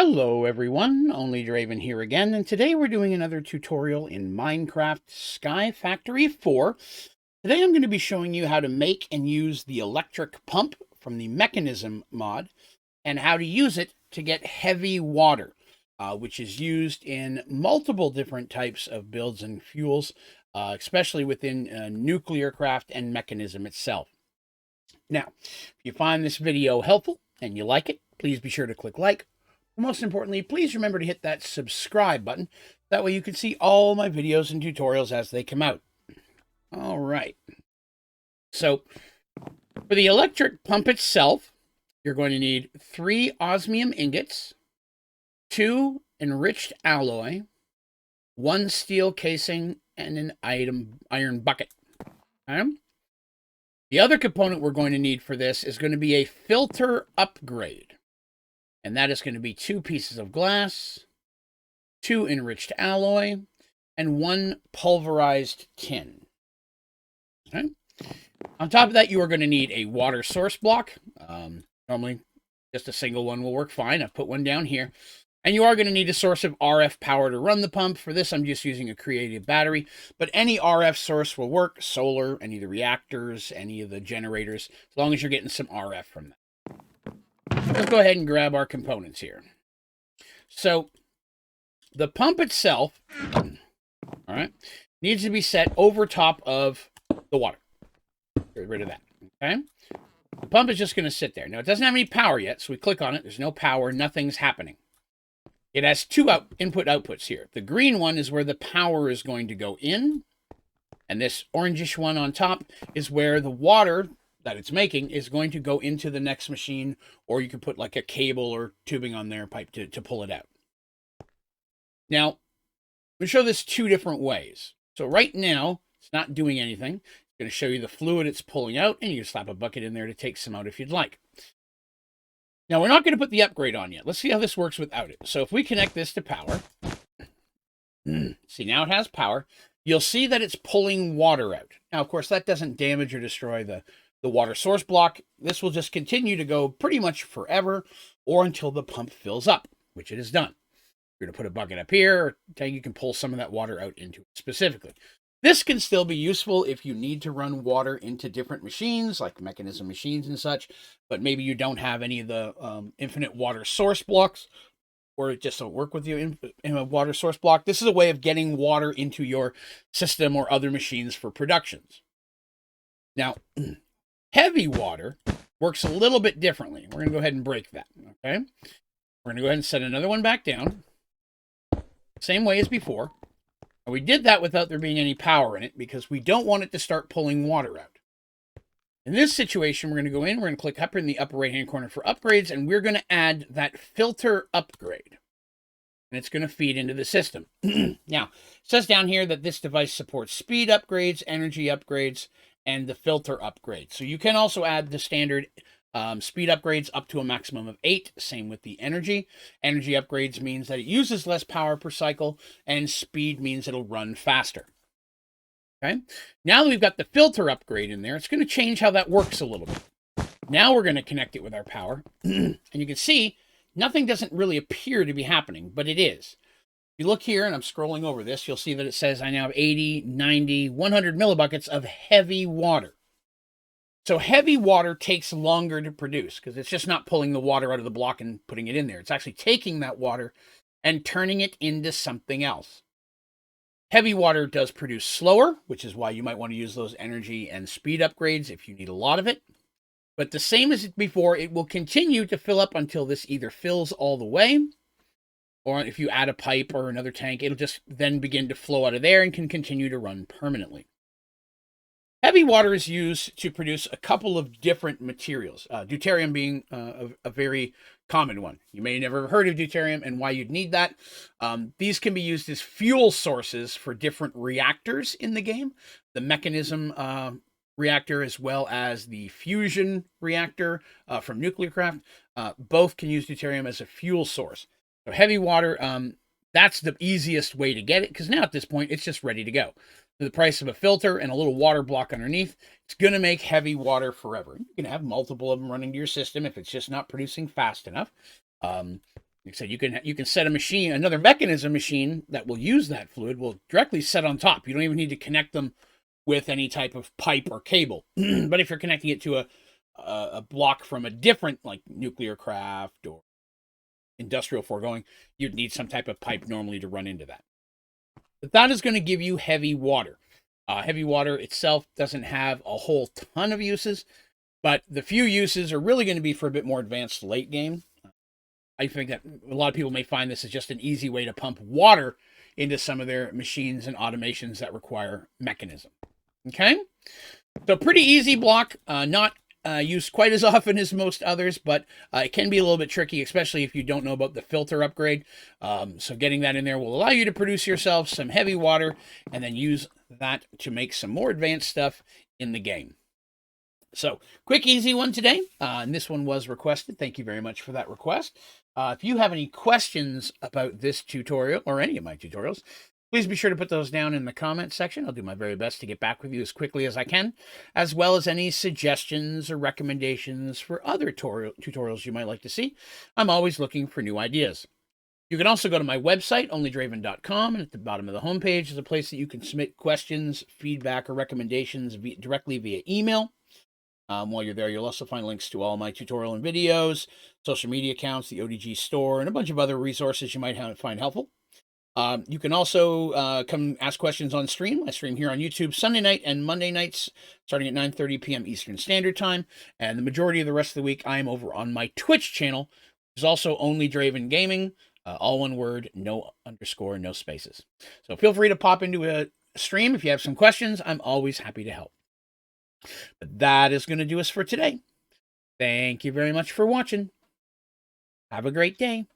Hello everyone, Onlydraven here again, and today we're doing another tutorial in Minecraft Sky Factory 4. Today I'm going to be showing you how to make and use the electric pump from the Mekanism mod, and how to use it to get heavy water, which is used in multiple different types of builds and fuels, especially within nuclear craft and Mekanism itself. Now, if you find this video helpful and you like it, please be sure to click like. Most importantly, please remember to hit that subscribe button. That way you can see all my videos and tutorials as they come out. All right. So for the electric pump itself, you're going to need 3 osmium ingots, 2 enriched alloy, 1 steel casing, and an iron bucket. Okay? The other component we're going to need for this is going to be a filter upgrade. And that is going to be 2 pieces of glass, 2 enriched alloy, and 1 pulverized tin. Okay. On top of that, you are going to need a water source block. Normally, just a single one will work fine. I've put one down here. And you are going to need a source of RF power to run the pump. For this, I'm just using a creative battery. But any RF source will work. Solar, any of the reactors, any of the generators, as long as you're getting some RF from that. Let's go ahead and grab our components here. So the pump itself, all right, needs to be set over top of the water. Get rid of that, okay? The pump is just going to sit there. Now, it doesn't have any power yet, so we click on it. There's no power. Nothing's happening. It has 2 input-outputs here. The green one is where the power is going to go in, and this orangish one on top is where the water that it's making is going to go into the next machine, or you can put like a cable or tubing on there, pipe to pull it out. Now, we show this 2 different ways. So right now, it's not doing anything. It's going to show you the fluid it's pulling out, and you can slap a bucket in there to take some out if you'd like. Now, we're not going to put the upgrade on yet. Let's see how this works without it. So if we connect this to power, see, now it has power. You'll see that it's pulling water out. Now, of course, that doesn't damage or destroy the water source block. This will just continue to go pretty much forever or until the pump fills up, which it has done. You're going to put a bucket up here, or you can pull some of that water out into it specifically. This can still be useful if you need to run water into different machines, like Mekanism machines and such, but maybe you don't have any of the infinite water source blocks, or it just don't work with you in a water source block. This is a way of getting water into your system or other machines for productions. Now, heavy water works a little bit differently. We're going to go ahead and break that, okay? We're going to go ahead and set another one back down. Same way as before. And we did that without there being any power in it because we don't want it to start pulling water out. In this situation, we're going to go in, we're going to click up in the upper right-hand corner for upgrades, and we're going to add that filter upgrade. And it's going to feed into the system. Now, it says down here that this device supports speed upgrades, energy upgrades, and the filter upgrade. So you can also add the standard speed upgrades up to a maximum of 8. Same with the energy. Energy upgrades means that it uses less power per cycle, and speed means it'll run faster. Okay. Now that we've got the filter upgrade in there, it's going to change how that works a little bit. Now we're going to connect it with our power, and you can see nothing doesn't really appear to be happening, but it is. If you look here, and I'm scrolling over this, you'll see that it says I now have 80, 90, 100 millibuckets of heavy water. So heavy water takes longer to produce because it's just not pulling the water out of the block and putting it in there. It's actually taking that water and turning it into something else. Heavy water does produce slower, which is why you might want to use those energy and speed upgrades if you need a lot of it. But the same as before, it will continue to fill up until this either fills all the way, or if you add a pipe or another tank, it'll just then begin to flow out of there and can continue to run permanently. Heavy water is used to produce a couple of different materials, deuterium being a very common one. You may never have heard of deuterium and why you'd need that. These can be used as fuel sources for different reactors in the game. The Mekanism reactor as well as the fusion reactor from nuclear both can use deuterium as a fuel source. So heavy water, that's the easiest way to get it because now at this point it's just ready to go. For the price of a filter and a little water block underneath, it's going to make heavy water forever. You can have multiple of them running to your system if it's just not producing fast enough. Like I said, you can set a machine, another mechanism machine that will use that fluid will directly set on top. You don't even need to connect them with any type of pipe or cable. But if you're connecting it to a block from a different, like nuclear craft or industrial foregoing, you'd need some type of pipe normally to run into that. But that is going to give you heavy water. Heavy water itself doesn't have a whole ton of uses, but the few uses are really going to be for a bit more advanced late game. I think that a lot of people may find this is just an easy way to pump water into some of their machines and automations that require mechanism. Okay? So pretty easy block, not used quite as often as most others, but it can be a little bit tricky, especially if you don't know about the filter upgrade. So getting that in there will allow you to produce yourself some heavy water and then use that to make some more advanced stuff in the game. So quick, easy one today. And this one was requested. Thank you very much for that request. If you have any questions about this tutorial or any of my tutorials, please be sure to put those down in the comments section. I'll do my very best to get back with you as quickly as I can, as well as any suggestions or recommendations for other tutorials you might like to see. I'm always looking for new ideas. You can also go to my website, Onlydraven.com, and at the bottom of the homepage is a place that you can submit questions, feedback, or recommendations directly via email. While you're there, you'll also find links to all my tutorial and videos, social media accounts, the ODG store, and a bunch of other resources you might find helpful. You can also come ask questions on stream. I stream here on YouTube Sunday night and Monday nights, starting at 9:30 p.m. Eastern Standard Time. And the majority of the rest of the week, I am over on my Twitch channel, which is also Onlydraven Gaming, all one word, no underscore, no spaces. So feel free to pop into a stream if you have some questions. I'm always happy to help. But that is going to do us for today. Thank you very much for watching. Have a great day.